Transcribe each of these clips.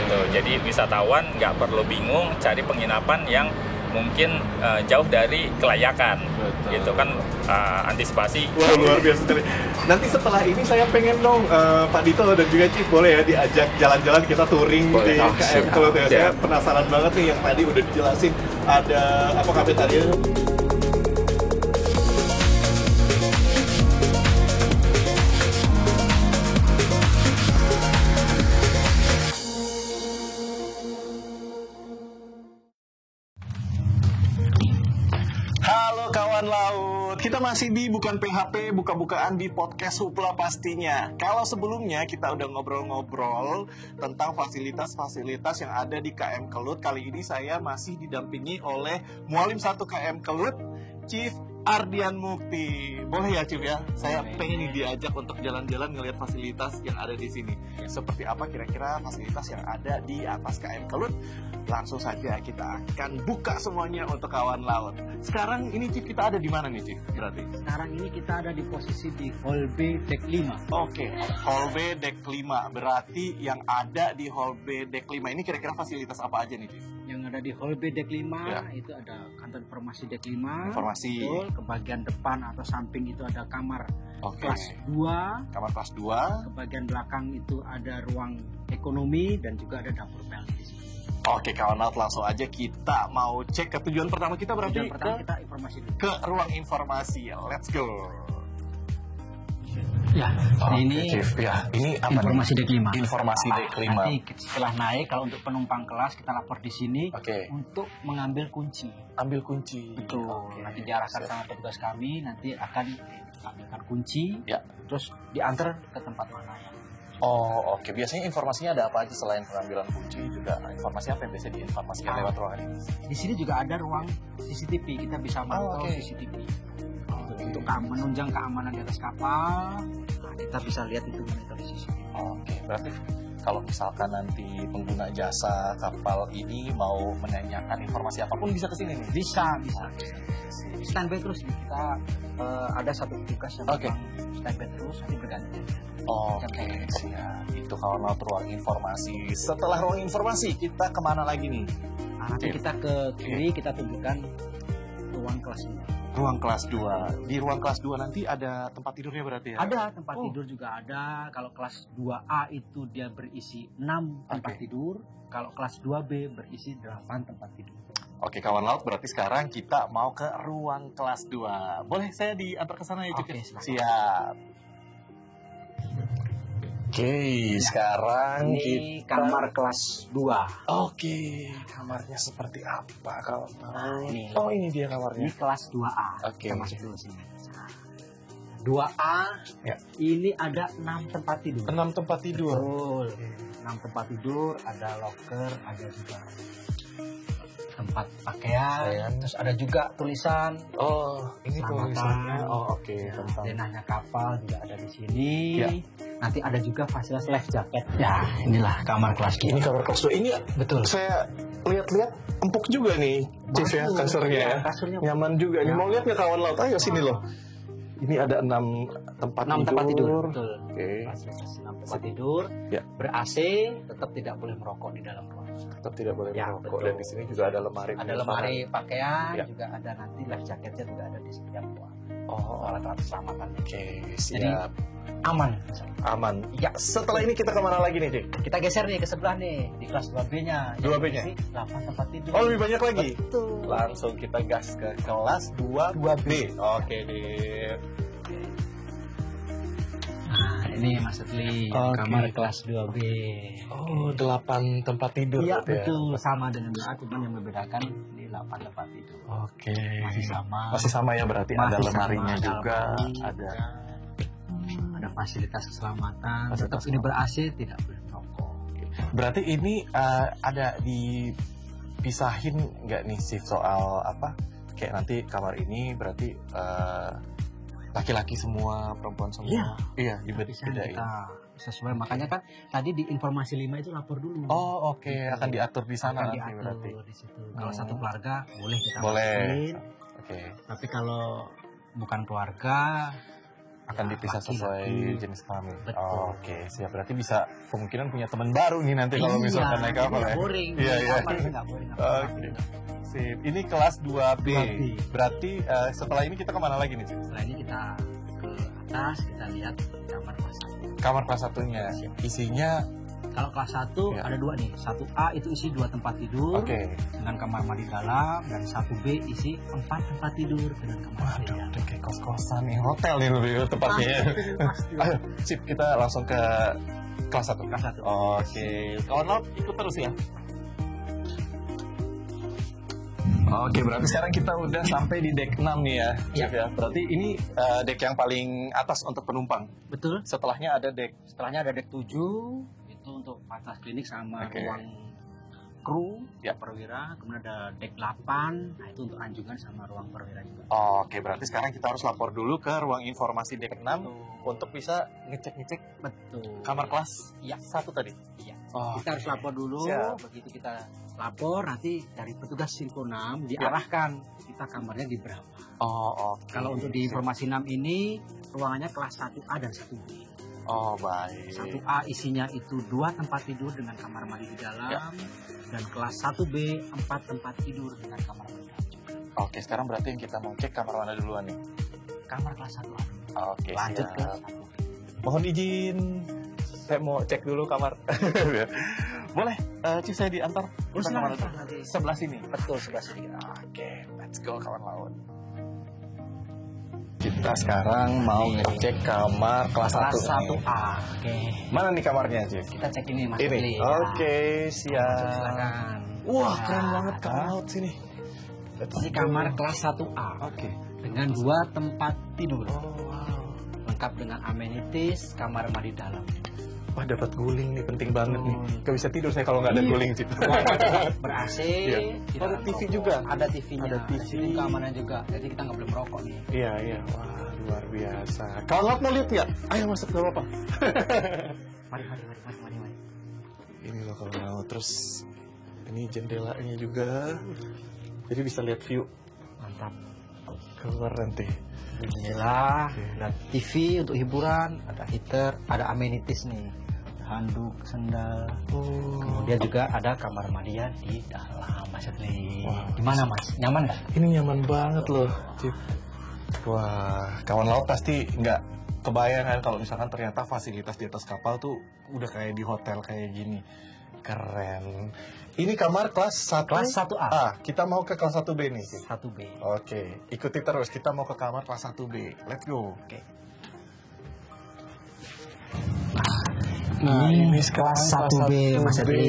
gitu. Jadi wisatawan nggak perlu bingung cari penginapan yang mungkin jauh dari kelayakan. Betul. Gitu kan, antisipasi. Wah, luar biasa sekali. Nanti setelah ini saya pengen dong Pak Dito dan juga Chief boleh ya diajak jalan-jalan, kita touring Boleh. di KM Kelut ya. Saya penasaran banget nih yang tadi udah dijelasin ada apa kafetaria. Halo kawan laut, kita masih di Bukan PHP, buka-bukaan di podcast Supla pastinya. Kalau sebelumnya kita udah ngobrol-ngobrol tentang fasilitas-fasilitas yang ada di KM Kelut, kali ini saya masih didampingi oleh Mualim 1 KM Kelut, Chief Ardian Mukti. Boleh ya Chief ya? Saya pengen nih diajak untuk jalan-jalan ngelihat fasilitas yang ada di sini. Seperti apa kira-kira fasilitas yang ada di atas KM Kelut? Langsung saja kita akan buka semuanya untuk kawan laut. Sekarang ini Chief kita ada di mana nih Chief? Berarti? Sekarang ini kita ada di posisi di Hall B Deck 5. Oke, Hall B Deck 5. Berarti yang ada di Hall B Deck 5 ini kira-kira fasilitas apa aja nih Chief? Yang ada di Hall B Deck 5 itu ada kantor informasi Deck 5. Informasi. Betul, ke bagian depan atau samping itu ada kamar kelas 2. Kamar kelas 2. Ke bagian belakang itu ada ruang ekonomi dan juga ada dapur PLN di sini. Oke kawan laut, langsung aja kita mau cek ke tujuan pertama kita berarti Tujuan pertama kita informasi dulu. ke ruang informasi. Let's go. Ya, ini Chief. Ya, ini apa informasi Deck 5. Informasi Deck 5. Nanti setelah naik kalau untuk penumpang kelas kita lapor di sini Oke. untuk mengambil kunci. Ambil kunci. Betul. Oke. Nanti diarahkan sama petugas kami, nanti akan diambilkan kunci, Ya. terus diantar ke tempat mana ya. Oh, oke. Biasanya informasinya ada apa aja selain pengambilan kunci juga? Informasi apa yang biasa diinformasikan lewat ruangan ini? Di sini juga ada ruang CCTV, kita bisa mantau oke. CCTV. Untuk menunjang keamanan di atas kapal, nah, kita bisa lihat itu monitor di CCTV. Oke, berarti kalau misalkan nanti pengguna jasa kapal ini mau menanyakan informasi apapun bisa ke sini nih? Bisa. Standby terus nih, kita ada satu tugas yang Oke. memang standby terus, nanti berganti. Oke, siap. Itu kalau laut ruang informasi. Setelah ruang informasi, kita kemana lagi nih? Nah, nanti kita ke kiri, kita tunjukkan ruang kelas 2. Ruang kelas 2. Di ruang kelas 2 nanti ada tempat tidurnya berarti ya? Ada tempat tidur juga ada. Kalau kelas 2A itu dia berisi 6 tempat tidur. Kalau kelas 2B berisi 8 tempat tidur. Oke kawan laut, berarti sekarang kita mau ke ruang kelas 2. Boleh saya diantar ke sana ya Cuk? Oke, silakan. Siap. Oke, sekarang Ini kita... kamar kelas 2. Oke, kamarnya seperti apa kalau tahu? ini. Oh, ini dia Ini kamarnya. kelas 2A. Oke. Kita masuk dulu sini. 2A Ya. ini ada 6 tempat tidur. 6 tempat tidur. Betul. 6 tempat tidur, ada locker, ada juga tempat pakaian, terus ada juga tulisan Oh, ini selamatan. tulisannya. Oh, oke, tentang Denahnya kapal juga ada di sini. Ya. Nanti ada juga fasilitas life jacket. Ya, inilah kamar kelas ini 2. kamar kelas 2. Ini Betul. saya lihat-lihat empuk juga nih, Chief ya, Bagus. kasurnya Ya, ya. kasurnya Nyaman juga nih. Ya. Mau lihat nggak kawan laut? Ayo sini loh. Ini ada 6 tempat 6 tempat tidur. Betul. Oke. Fasilitas 6 tempat tidur. Ya. Ber-AC, tetap tidak boleh merokok di dalam ruang. Tetap tidak boleh Ya, merokok. betul. Dan di sini juga ada lemari. Ada lemari pakaian, Ya. juga ada nanti life jacketnya juga ada di setiap ruang. Oh, Alat-alat keselamatan. oke, siap. Aman. Aman. Ya. Setelah ini kita kemana lagi nih, Cik? Kita geser nih ke sebelah nih, di kelas 2B-nya. 2B-nya? 8 tempat tidur. Oh, lebih banyak lagi? Betul. Langsung kita gas ke kelas 2B. Oke, deh. Nah, ini Mas Setli, Oke. kamar kelas 2B. Oh, 8 tempat tidur. Iya, berarti ya? betul. Sama dengan BA, cuman yang membedakan ini 8 tempat tidur. Oke. Masih sama. Masih sama ya berarti ada Masih lemarinya sama, juga, lemari, ada. Ada fasilitas keselamatan. Fasilitas Tetap ini ber-AC, tidak boleh merokok. Berarti ini ada dipisahin nggak nih sih soal apa? Kayak nanti kamar ini berarti laki-laki semua, perempuan semua. Iya, Bisa dibedain. kita sesuai. Makanya kan tadi di informasi 5 itu lapor dulu. Oh, oke, akan diatur di sana Akan nanti berarti. diatur di situ. Kalau satu keluarga boleh kita Boleh. masukin. Oke. Tapi kalau bukan keluarga Akan dipisah sesuai laki-laki. jenis kelamin. Betul. Oke, siap. Berarti bisa kemungkinan punya teman baru nih nanti kalau misalkan naik kapal ya. Boring. Iya, iya. Kapal itu nggak boring. Oke. Sip. Ini kelas 2B. 2B. Berarti setelah ini kita kemana lagi nih, Cip? Setelah ini kita ke atas, kita lihat kamar kelas 1. Kamar kelas 1-nya. Isinya Kalau kelas 1 Ya. ada 2 nih. 1A itu isi 2 tempat tidur dengan kamar mandi dalam, dan 1B isi 4 tempat tidur dengan kamar mandi Waduh, dalam. udah kayak kos-kosan nih, hotel nih lebih tepatnya ya. Ayo, Sip, kita langsung ke kelas 1. Kelas 1. Oke, kawan laut ikut terus ya. Oke, berarti sekarang kita udah sampai di deck 6 nih ya, Cip ya. Berarti ini deck yang paling atas untuk penumpang. Betul. Setelahnya ada deck. Setelahnya ada deck 7 itu untuk fasilitas klinik sama Oke. ruang kru, Ya. perwira. Kemudian ada deck 8, nah itu untuk anjungan sama ruang perwira juga. Oke, berarti sekarang kita harus lapor dulu ke ruang informasi deck 6 untuk bisa ngecek-ngecek Betul. kamar kelas Ya. 1 tadi. Iya. Oh, Kita harus lapor dulu. Siap. Begitu kita lapor, nanti dari petugas Sinko 6 diarahkan kita kamarnya di berapa. Oh, oke. Kalau untuk di informasi 6 ini ruangannya kelas 1A dan 1B. Oh, baik. 1A isinya itu 2 tempat tidur dengan kamar mandi di dalam, Ya. dan kelas 1B 4 tempat tidur dengan kamar mandi dalam juga. Oke, sekarang berarti yang kita mau cek kamar mana duluan nih? Kamar kelas 1A. Oke, Lanjut ke siap. 1B. Mohon izin, saya mau cek dulu kamar. Boleh, Cip saya diantar. Oh, Kita kemana silakan, tuh? nanti. Sebelah sini. Betul, sebelah sini. Oke, let's go kawan laut. Kita sekarang mau ngecek kamar kelas 1. Kelas 1A. Oke. Mana nih kamarnya, Cip? Kita cek ini Mas Ini. Willy, ya. Oke, siap. Silakan. Wah, Nah, keren banget kamar laut sini. Ini kamar kelas 1A Oke. dengan 2 tempat tidur. Oh, wow. Lengkap dengan amenities, kamar mandi dalam. Wah, dapat guling nih, penting banget nih. Betul. Gak bisa tidur saya kalau nggak ada Iya. guling, Cip. Ber-AC. Iya. tidak Oh, ada TV juga? Ada TV-nya. Ada TV. Sini keamanan juga. Jadi kita nggak boleh merokok nih. Iya, iya. Wah, luar biasa. Kalau laut mau lihat nggak? Ayo masuk, gak apa-apa. Mari, mari, mari, mari, mari, mari. Ini loh kalau laut. Terus ini jendelanya juga. Jadi bisa lihat view Mantap. keluar nanti. Jendela, ada TV untuk hiburan, ada heater, ada amenities nih, handuk, sendal. Oh. Kemudian juga ada kamar mandi di dalam, Mas Adli. Wah. Gimana Mas? Nyaman nggak? Ini nyaman banget loh, Cip. Wah, kawan laut pasti nggak kebayang kan kalau misalkan ternyata fasilitas di atas kapal tuh udah kayak di hotel kayak gini. Keren. Ini kamar kelas 1. Kelas 1A. Kita mau ke kelas 1B nih, Cip. 1B. Oke, ikuti terus. Kita mau ke kamar kelas 1B. Let's go. Oke. Nah, ini sekarang kelas 1B, Mas kelas 1B. Adli.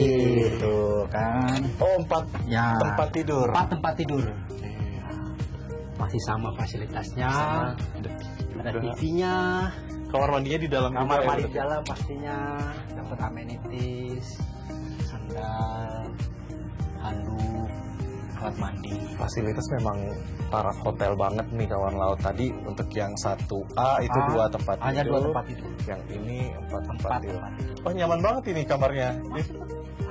Tuh kan. Oh, 4 Ya. tempat tidur. 4 tempat tidur. Oke. Masih sama fasilitasnya. Sama. Ada Udah. TV-nya. Kamar mandinya di dalam Kamar juga ya, mandi berarti? dalam pastinya. Dapat amenities, sandal, handuk, alat mandi. Fasilitas memang taraf hotel banget nih kawan laut. Tadi untuk yang 1A itu 2 tempat tidur. Hanya 2 tempat tidur. Yang ini 4 tempat 4 tidur. tempat tidur. Oh, nyaman banget ini kamarnya.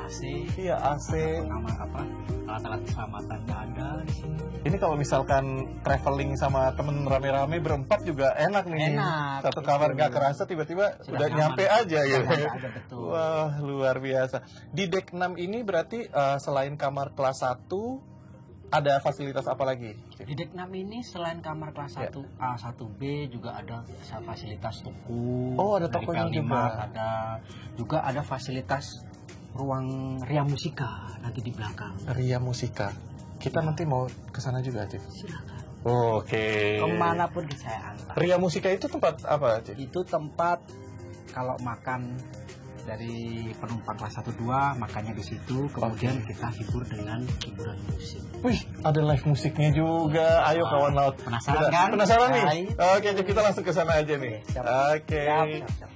AC, Iya, AC. nama apa? Alat-alat keselamatannya ada di sini. Ini kalau misalkan traveling sama temen rame-rame berempat juga enak nih. Enak, Satu kamar betul. gak kerasa tiba-tiba Sudah udah nyaman. nyampe aja gitu. Sudah ada, betul. Wah, luar biasa. Di deck 6 ini berarti selain kamar kelas 1 ada fasilitas apa lagi? Di deck 6 ini selain kamar kelas Ya. 1A, 1B juga ada fasilitas toko. Oh, ada dari tokonya Kalimat, juga. ada juga ada fasilitas ruang ria musika nanti di belakang. Ria Musika. Kita nanti mau ke sana juga, Cip. Silakan. Oke. Kemanapun saya antar. Ria Musika itu tempat apa, Cip? Itu tempat kalau makan dari penumpang kelas 1-2 makannya di situ, kemudian kita hibur dengan hiburan musik. Wih, ada live musiknya juga. Ayo Wah, kawan laut. penasaran Kita- kan? Penasaran nih? Hai. Oke, Cip, kita langsung ke sana aja nih. Siap. Oke. Siap, siap, siap.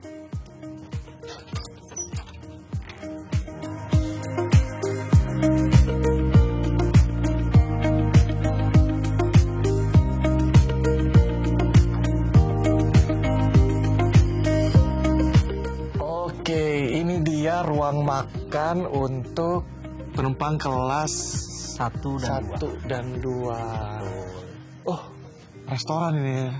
Oke, ini dia ruang makan untuk penumpang kelas 1 dan 2. 1 dan 2. Oh, restoran ini ya.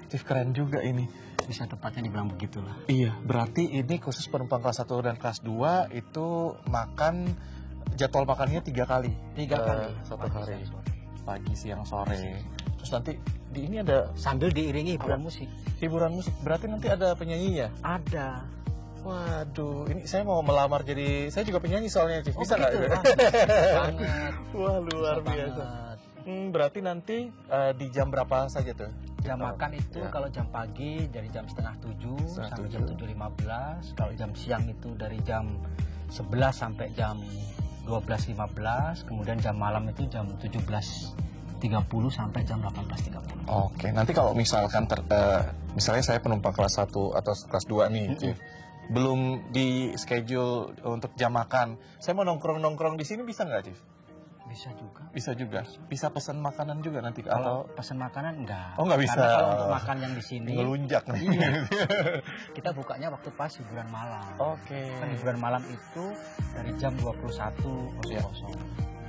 Chief, keren juga ini. Bisa tepatnya dibilang begitulah. Iya, berarti ini khusus penumpang kelas 1 dan kelas 2 itu makan, jadwal makannya 3 kali. 3 kali satu hari. Pagi, siang, sore. Terus nanti di ini ada sambil diiringi hiburan musik. Hiburan musik. Berarti nanti ada penyanyi ya? Ada. Waduh, ini saya mau melamar jadi, saya juga penyanyi soalnya, Chief. Bisa nggak? Gitu? Banget. Wah, luar biasa. Berarti nanti di jam berapa saja tuh? Jam makan itu kalau jam pagi dari jam 6:30 sampai jam 7.15. Kalau jam siang itu dari jam 11 sampai jam 12.15. Kemudian jam malam itu jam 17.30 sampai jam 18.30. Oke, nanti kalau misalkan misalnya saya penumpang kelas 1 atau kelas 2 nih, Chief, belum di schedule untuk jam makan, saya mau nongkrong-nongkrong di sini bisa nggak, Chief? Bisa juga. Bisa juga. Bisa pesan makanan juga nanti Kalau atau pesan makanan enggak. Oh, nggak bisa. Karena kalau untuk makan yang di sini ngelunjak nih. Iya. Kita bukanya waktu pas hiburan malam. Oke. Kan hiburan malam itu dari jam 21.00. Ya.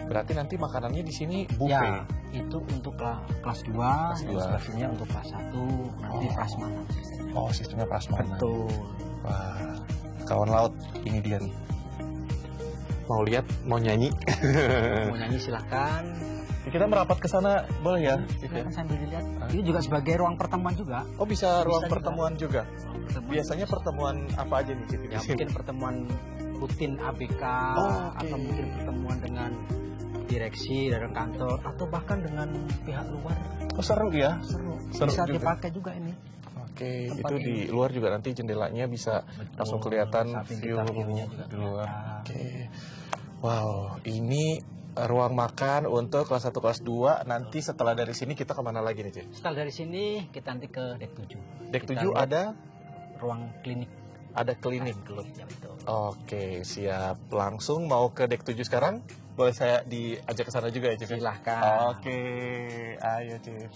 Berarti nanti makanannya di sini buffet. Ya, itu untuk kelas 2, instruksinya untuk kelas 1, nanti prasmanan. Oh, sistemnya prasmanan. Betul. Wah, kawan laut, ini dia nih. Mau lihat, mau nyanyi? Mau nyanyi silahkan. Kita merapat ke sana boleh ya? Silahkan sambil dilihat. Ini juga sebagai ruang pertemuan juga. Oh, bisa ruang pertemuan juga. Pertemuan. Biasanya pertemuan apa aja nih, Chief? Ya, mungkin pertemuan rutin ABK atau mungkin pertemuan dengan direksi dari kantor atau bahkan dengan pihak luar. Oh, seru ya? Seru juga. Bisa dipakai juga ini. Oke, itu di luar juga nanti jendelanya bisa langsung kelihatan view juga di luar. kelihatan. Oke. Wow, ini ruang makan untuk kelas 1 kelas 2. Nanti setelah dari sini kita kemana lagi nih, Cik? Setelah dari sini kita nanti ke dek 7. Dek 7 ada ruang klinik. Ada klinik. Ya, betul. Oke, siap. Langsung mau ke dek 7 sekarang? Boleh saya diajak ke sana juga ya, Cik? Silahkan. Oke, ayo, Cik.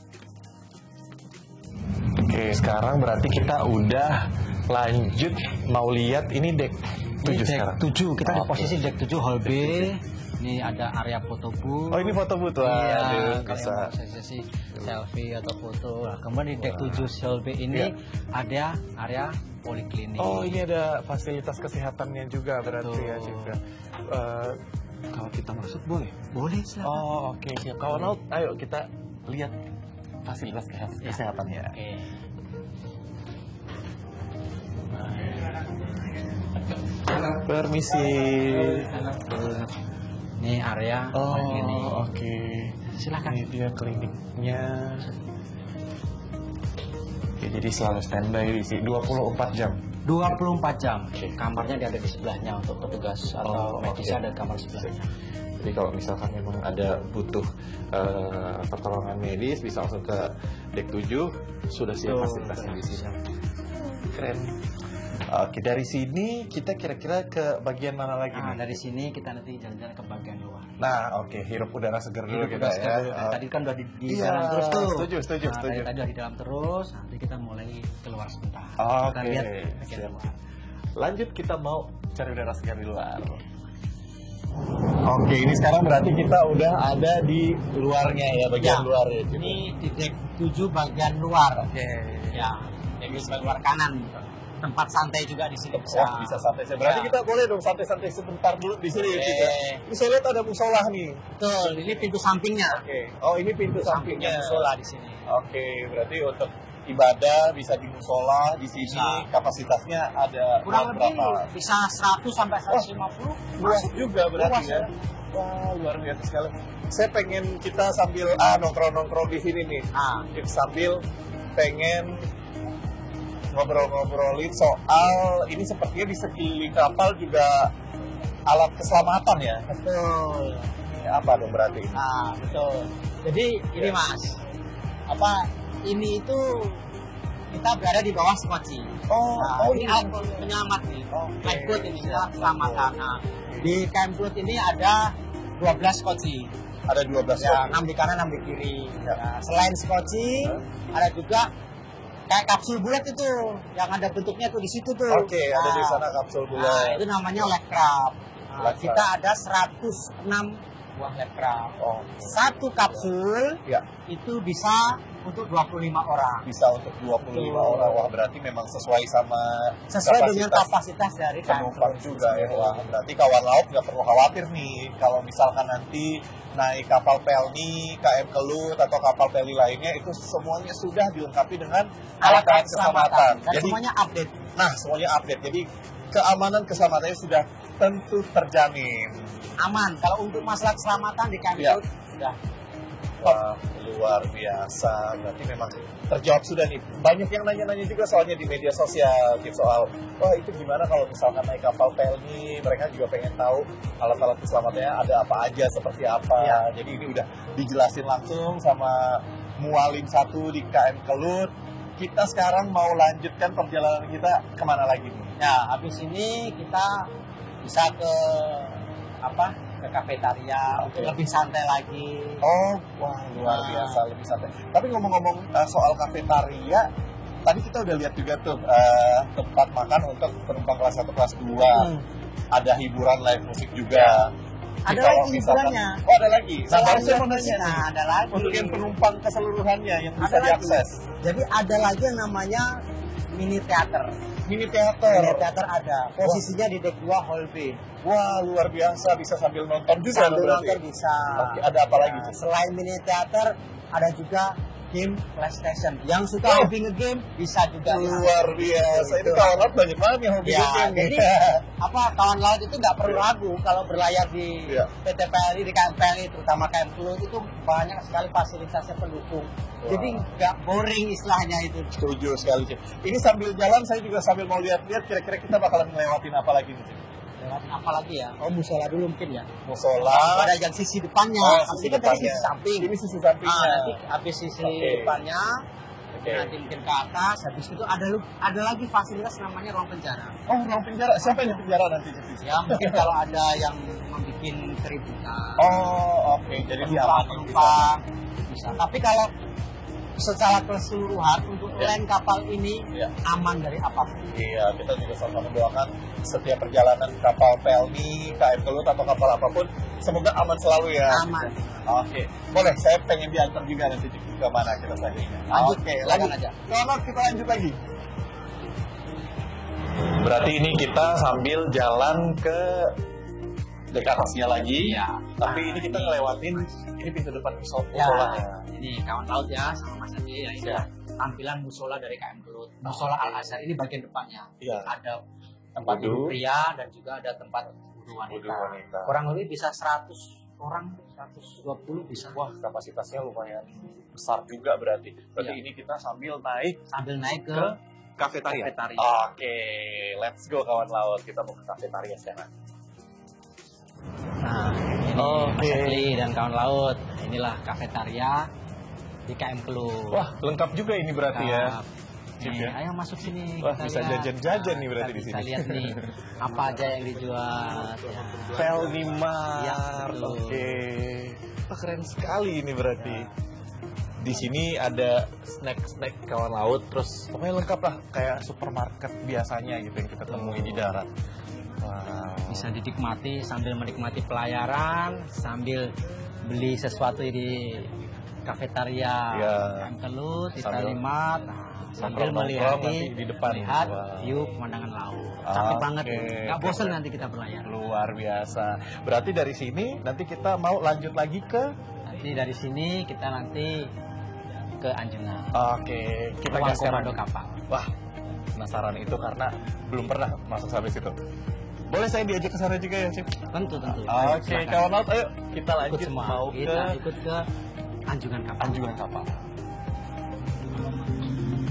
Oke, sekarang berarti kita udah lanjut mau lihat ini dek 7 sekarang. 7, kita di posisi dek 7 hall B. Ini ada area foto booth. Oh, ini foto booth. Iya, bisa. sesi selfie atau foto. Nah, kemudian di dek 7 hall B ini ada area poliklinik. Oh, ini ada fasilitas kesehatannya juga berarti ya, Cik. Kalau kita masuk boleh? Boleh, silakan. Oh, oke. Siap. Kawan laut, ayo kita lihat fasilitas kesehatannya. Oke. Permisi. Ini area klinik. Oke. Silakan. Ini dia kliniknya. Oke, jadi selalu standby di sini 24 jam. 24 jam. Kamarnya ada di sebelahnya untuk petugas atau medis ada kamar sebelahnya. Jadi kalau misalkan memang ada butuh pertolongan medis bisa langsung ke dek 7, sudah siap fasilitasnya di sini. Keren. Oke, dari sini kita kira-kira ke bagian mana lagi nih? Dari sini kita nanti jalan-jalan ke bagian luar. Nah, oke, hirup udara segar dulu kita ya. Tadi kan udah di dalam terus tuh. Setuju. Tadi udah di dalam terus, nanti kita mulai keluar sebentar. Oke, kita lihat bagian siap. luar. Lanjut, kita mau cari udara segar di luar. Oke, ini sekarang berarti kita udah ada di luarnya ya, bagian luar ya. Ini di dek 7 bagian luar. Oke. Ya, ini bagian luar kanan. Tempat santai juga di sini bisa. Wah, bisa santai. Berarti kita boleh dong santai-santai sebentar dulu di sini ya, kita. Ini saya lihat ada musola nih. Betul, ini pintu sampingnya. Oke. Oh, ini pintu sampingnya. Musola di sini. Oke, berarti untuk ibadah bisa di musola di sini. Bisa. Kapasitasnya ada Kurang lebih berapa? bisa 100 sampai 150. Luas juga berarti Luas, ya. Wah, luar biasa sekali. Saya pengen kita sambil nongkrong-nongkrong di sini nih. Sambil pengen ngobrol-ngobrolin soal ini, sepertinya di sekeliling kapal juga alat keselamatan ya. Betul. Apa dong berarti ini? Betul. Jadi ini Mas, ini itu kita berada di bawah skoci. Ini alat penyelamat nih. Lifeboat ini alat keselamatan. Di campboat ini ada 12 skoci. Ada 12 ya, 6 di kanan, 6 di kiri. Ya. Selain skoci, ada juga kayak kapsul bulat itu, yang ada bentuknya tuh di situ tuh. Oke, ada di sana kapsul bulat. Itu namanya life craft. Kita ada 106 buah life craft. Satu kapsul itu bisa untuk 25 orang. Bisa untuk 25 orang. Wah, berarti memang sesuai Dengan kapasitas dari penumpang juga ya. Wah, berarti kawan laut nggak perlu khawatir nih kalau misalkan nanti naik kapal pelni, KM Kelut atau kapal pelni lainnya itu semuanya sudah dilengkapi dengan alat-alat keselamatan. Dan Jadi semuanya update. Nah, semuanya update. Jadi keamanan keselamatannya sudah tentu terjamin. Aman. Kalau untuk masalah keselamatan di KM Iya. Kelut sudah Wah, luar biasa. Berarti memang terjawab sudah nih. Banyak yang nanya-nanya juga soalnya di media sosial gitu, soal, wah itu gimana kalau misalkan naik kapal pelni, mereka juga pengen tahu alat-alat keselamatannya ada apa aja, seperti apa. Ya. Jadi ini udah dijelasin langsung sama Mualim 1 di KM Kelut. Kita sekarang mau lanjutkan perjalanan kita kemana lagi nih? Ya, habis ini kita bisa ke ke kafetaria untuk lebih santai lagi. Oh, wah luar biasa, lebih santai. Tapi ngomong-ngomong soal kafetaria, tadi kita udah lihat juga tuh tempat makan untuk penumpang kelas 1, kelas 2. Ada hiburan live musik juga. Ada lagi hiburannya. Oh, ada lagi. Nah, baru saya mau nanya nih. Ada lagi. Untuk yang penumpang keseluruhannya yang bisa Ada lagi. diakses. Jadi ada lagi yang namanya mini teater. Mini teater. Mini teater ada. Posisinya di deck 2 hall B. Wah, luar biasa, bisa sambil nonton juga. Sambil berarti. nonton bisa. Oke, ada apa lagi? Cik? Selain mini teater, ada juga game PlayStation. Yang suka hobi nge-game bisa juga. Luar biasa. Ini Itu. kawan laut banyak banget yang hobi Ya, game. jadi kawan laut itu nggak perlu ragu kalau berlayar di Iya. PT PLI, di KM PLI, terutama KM Kelut itu banyak sekali fasilitasnya pendukung. Wah. Jadi nggak boring istilahnya itu. Setuju sekali, Cik. Ini sambil jalan, saya juga sambil mau lihat-lihat kira-kira kita bakalan ngelewatin apa lagi nih, Cik? Lewat apa lagi ya? Oh, musola dulu mungkin ya. Musola. Ada yang sisi depannya. Sisi Ini kan dari depannya. sisi samping. Ini sisi sampingnya. Nanti habis sisi Oke. depannya, Oke. nanti mungkin ke atas. Habis itu ada lagi fasilitas namanya ruang penjara. Oh, ruang penjara. Siapa yang di penjara nanti, Cik? Ya mungkin kalau ada yang membuat keributan. Oh, oke. Jadi diamanin di sana. Bisa. Tapi kalau secara keseluruhan untuk Ya. land kapal ini Ya. aman dari apapun. Iya, kita juga sama-sama mendoakan setiap perjalanan kapal pelni, KM Kelut atau kapal apapun, semoga aman selalu ya. Aman. Oke, boleh. Saya pengen diantar juga nanti Cik, ke mana kita selanjutnya. Lanjut, Oke, silakan lanjut aja. Selamat, kita lanjut lagi. Berarti ini kita sambil jalan ke dekat atasnya lagi. Ya. Tapi ini kita ngelewatin ini pintu depan musola. Ya, ini kawan laut ya sama Mas Adi ya. Ini Ya. tampilan musola dari KM Kelut. Musola Al Azhar ini bagian depannya. Iya. Ada tempat Wudu. wudhu pria dan juga ada tempat wudhu Wudu wanita. wanita. Kurang lebih bisa 100 orang, 120 bisa. Wah, kapasitasnya lumayan besar juga berarti. Berarti Ya. ini kita sambil naik Sambil naik ke kafetaria. kafetaria. Oke, let's go kawan laut. Kita mau ke kafetaria sekarang. Nah, ini Oke. Mas Adi dan kawan laut. Inilah kafetaria di KM Kelut. Wah, lengkap juga ini berarti ya. Sip Nih, ya. ayo masuk sini. Wah, kita bisa lihat. jajan-jajan nih berarti Kita di bisa sini. lihat nih apa aja yang dijual. Ya. Pelni Mart. Ya, betul. Oke. Wah, keren sekali ini berarti. Di sini ada snack-snack kawan laut, terus pokoknya lengkap lah kayak supermarket biasanya gitu yang kita temui di darat. Wow. Bisa dinikmati sambil menikmati pelayaran, sambil beli sesuatu di kafetaria Ya. KM Kelut, di Sambil Talimat. Sambil nongkrong-nongkrong melihat nanti di depan. melihat Wow. view pemandangan laut. Capek Oke, banget, nggak bosan keren. nanti kita berlayar. Luar biasa. Berarti dari sini nanti kita mau lanjut lagi ke. Nanti dari sini kita nanti ke Anjungan. Oke, kita Ruang gas sekarang. komando kapal. Wah, penasaran itu karena belum pernah masuk sampai situ. Boleh saya diajak ke sana juga ya, Cip? Tentu. Ayo, Oke, silakan. kawan laut, ayo kita Ikut lanjut semua. mau Kita ke ikut ke Anjungan kapal. anjungan kapal.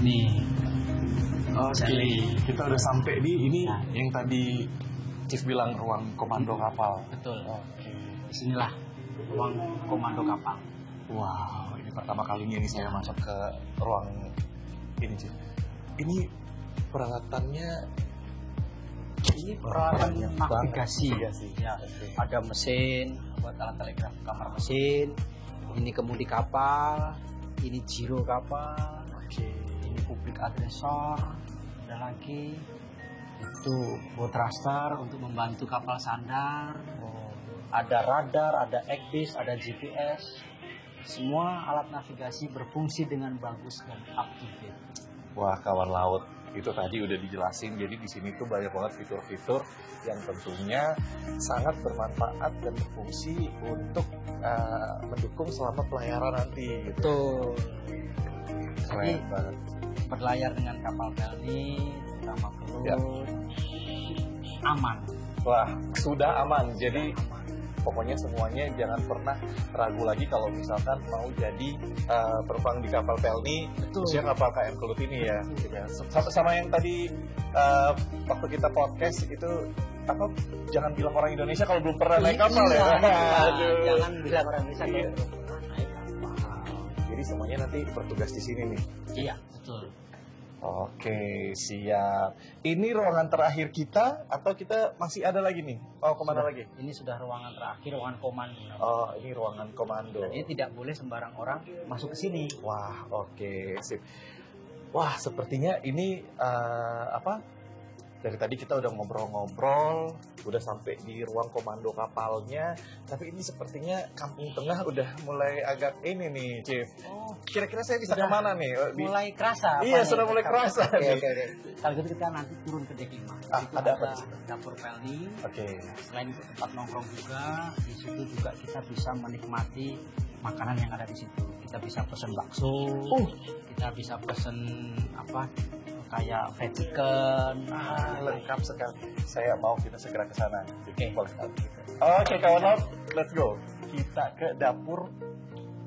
Nih. Oke, kita udah sampai di ini Nah. yang tadi Chief bilang ruang komando kapal. Betul. Oke. Disinilah ruang komando kapal. Wow, ini pertama kalinya nih saya masuk ke ruang ini, Chief. Ini peralatannya Ini peralatan banyak navigasi. banget. Ya, Oke. ada mesin buat alat telegraf kamar mesin. Ini kemudi kapal. Ini giro kapal. Oke. Ini public adresor. Ada lagi. Itu boat raster untuk membantu kapal sandar. Oh. Ada radar, ada ekbis, ada GPS. Semua alat navigasi berfungsi dengan bagus dan up to date. Wah, kawan laut, itu tadi udah dijelasin. Jadi di sini tuh banyak banget fitur-fitur yang tentunya sangat bermanfaat dan berfungsi untuk mendukung selama pelayaran nanti. Gitu. Betul. Keren banget. Berlayar dengan kapal pelni, terutama Kelut, Ya. aman. Wah, sudah aman. Jadi Aman. pokoknya semuanya jangan pernah ragu lagi kalau misalkan mau jadi penumpang di kapal pelni, Betul. khususnya kapal KM Kelut ini ya. Sama yang tadi waktu kita podcast itu apa? Jangan bilang orang Indonesia kalau belum pernah naik kapal ya. Aduh. Jangan bilang orang Indonesia Iya. kalau belum pernah naik kapal. Jadi semuanya nanti bertugas di sini nih. Iya, betul. Oke, siap. Ini ruangan terakhir kita atau kita masih ada lagi nih? Mau kemana lagi? Ini sudah ruangan terakhir, ruangan komando. Oh, ini ruangan komando. Ini tidak boleh sembarang orang masuk ke sini. Wah, oke, sip. Wah, sepertinya ini dari tadi kita udah ngobrol-ngobrol, udah sampai di ruang komando kapalnya, tapi ini sepertinya Kampung Tengah udah mulai agak ini nih, Chief. Oh, Kira-kira saya bisa Sudah kemana nih? mulai kerasa. Iya, apanya? sudah mulai kerasa Oke, nih. oke, oke. Kalau gitu kita nanti turun ke dek 5. Ada apa di situ? Dapur pelni. Oke. Selain itu tempat nongkrong juga, di situ juga kita bisa menikmati makanan yang ada di situ. Kita bisa pesen bakso, kita bisa pesen apa kayak fried chicken. Lengkap sekali. Saya mau kita segera ke sana. Oke. Oke, kawan laut, let's go. Kita ke dapur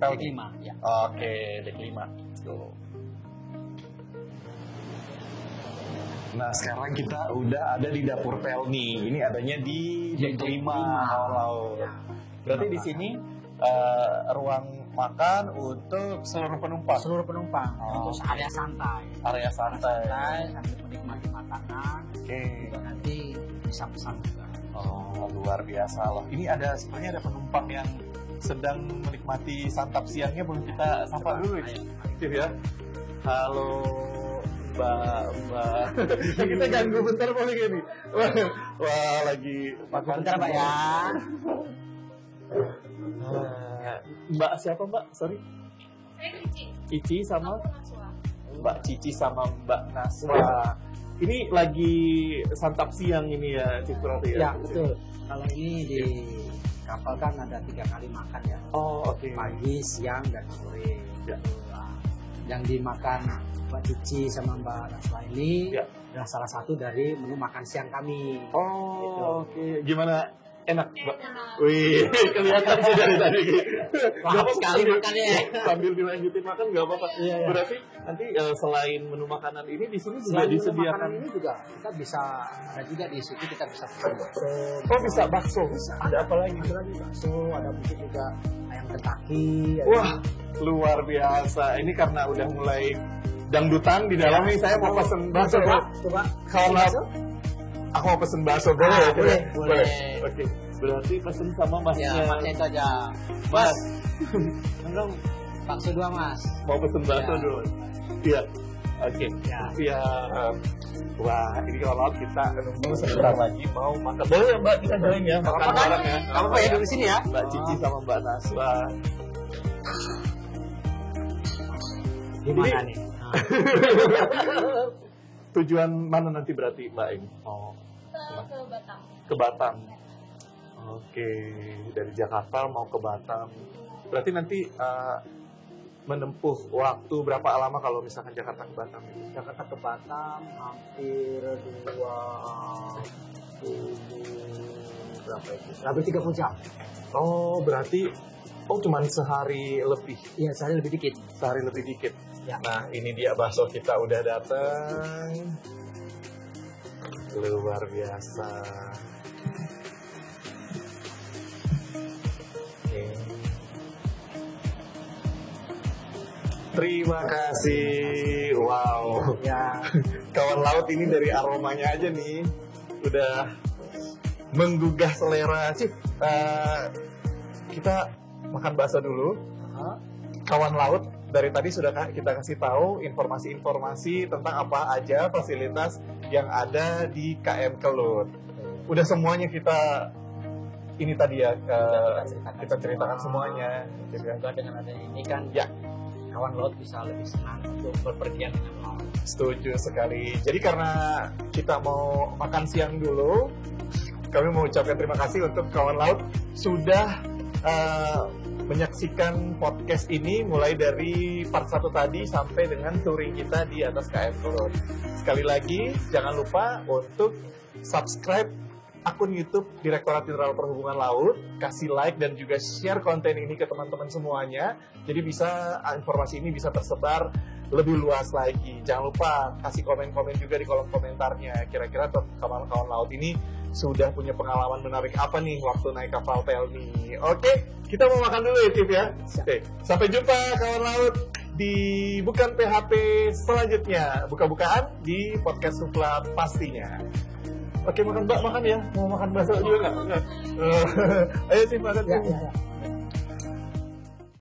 Dek pelni. 5, ya. Oke, dek 5. Let's go. Nah, sekarang kita udah ada di dapur pelni. Ini adanya di dek 5 kawan laut. Ya. Berarti di sini ruang makan untuk seluruh penumpang. Seluruh penumpang Oh. untuk area santai. Area santai. Sambil menikmati makanan. Oke. Juga nanti bisa pesan juga. Oh, luar biasa loh. Ini sebenarnya ada penumpang yang sedang menikmati santap siangnya, belum kita sapa dulu Ayo. Chief ya. Halo Mbak. Kita ganggu bentar boleh gak nih? Wah, lagi makan. Bentar Pak ya. Mbak siapa Mbak? Sorry. Saya Cici. Cici sama Aku Naswa. Mbak Cici sama Mbak Naswa. Ini lagi santap siang ini ya, Chief Surati Ya, betul. Kalau ini di kapal kan ada 3 kali makan ya. Oh, oke. Pagi, siang, dan sore. Ya. Nah, yang dimakan Mbak Cici sama Mbak Naswa ini Ya. adalah salah satu dari menu makan siang kami. Oh, Gitu. oke. Gimana? Enak, Mbak? Enak. Wih, kelihatan sih dari tadi. Lahap sekali makannya. Sambil dilanjutin makan nggak apa-apa. Iya, iya. Berarti nanti selain menu makanan ini di sini juga Selain menu disediakan. makanan ini juga kita bisa ada juga di situ kita bisa pesan bakso. Oh, bisa bakso. Ada apa lagi? Ada lagi bakso, ada mungkin juga ayam Kentucky. Wah, luar biasa. Ini karena udah mulai dangdutan di dalam nih, saya mau pesen bakso. Coba, coba. Kalau aku mau pesen bakso boleh ya? boleh, boleh. Oke, berarti pesen sama masnya. Ya, masnya itu aja. Mas, Mendong bakso 2 Mas. mau pesen bakso Ya. dulu. Iya. Oke. Ya. Siap. Wah, ini kalau kita nunggu sebentar lagi mau makan. Boleh ya Mbak, kita join ya makan bareng ya. Apa ya di sini ya? Mbak Cici sama Mbak Naswa. Gimana Ini- nih? Tujuan mana nanti berarti Mbak ini? Oh, Ke Batam. ke Batam. Oke, dari Jakarta mau ke Batam. Berarti nanti menempuh waktu berapa lama kalau misalkan Jakarta ke Batam itu? Jakarta ke Batam hampir 20 berapa itu? Hampir 30 jam. Oh, berarti cuman sehari lebih. Iya, sehari lebih dikit. Sehari lebih dikit. Ya. Nah, ini dia bakso kita udah datang. Luar biasa. Oke. Terima kasih. Wow. Ya, Kawan laut ini dari aromanya aja nih udah menggugah selera. Chief, kita makan bakso dulu. Kawan laut dari tadi sudah kita kasih tahu informasi-informasi tentang apa aja fasilitas yang ada di KM Kelut. Udah semuanya kita ini tadi ya kita ceritakan ceritakan semuanya. Gitu ya. Semoga dengan adanya ini kan Ya. kawan laut bisa lebih senang untuk berpergian dengan laut. Setuju sekali. Jadi karena kita mau makan siang dulu, kami mau ucapkan terima kasih untuk kawan laut sudah menyaksikan podcast ini mulai dari part 1 tadi sampai dengan touring kita di atas KM Kelut. Sekali lagi, jangan lupa untuk subscribe akun YouTube Direktorat Jenderal Perhubungan Laut, kasih like dan juga share konten ini ke teman-teman semuanya. Jadi informasi ini bisa tersebar lebih luas lagi. Jangan lupa kasih komen-komen juga di kolom komentarnya. Kira-kira kawan-kawan laut ini sudah punya pengalaman menarik apa nih waktu naik kapal Pelni. Oke, kita mau makan dulu ya Tiff ya. Oke, sampai jumpa kawan laut di Bukan PHP selanjutnya. Buka-bukaan di podcast Supla pastinya. Oke, makan Mbak, makan ya. Mau makan bakso juga nggak? Ayo Tiff, makan. Ya.